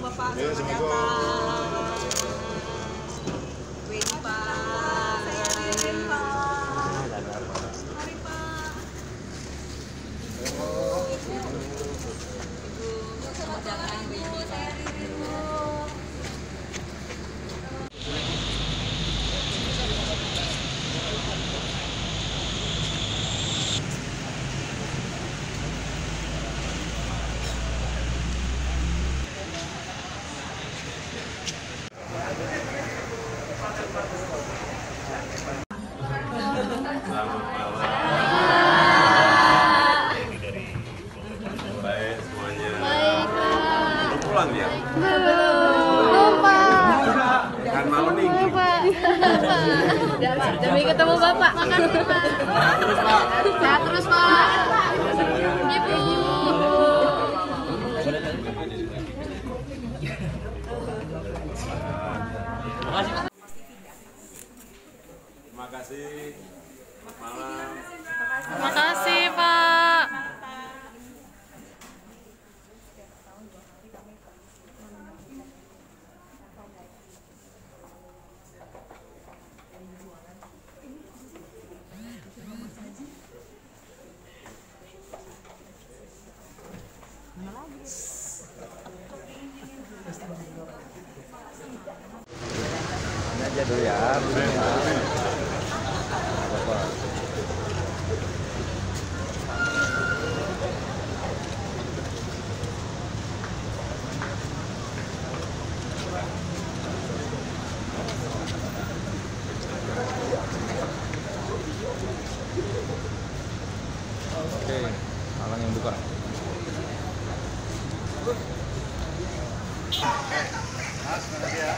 Bapak. Ya, Selamat datang. Ini Pak. Saya Ririn Pak. Mari Pak. Ibu, selamat datang Bu. Saya Ririn Bu. Selamat malam. Baik semuanya. Baik, Kak. Belum pulang ya? Belum, Pak. Kan malam nih. Belum, Pak. Demi ketemu Bapak. Makan, Pak. Terus Pak. Sehat terus, Pak. Ibu. Terima kasih. Selamat malam. Terima kasih, Pak. Ini aja dulu ya. Bapak. Oke, malang yang buka. Mas, mana dia?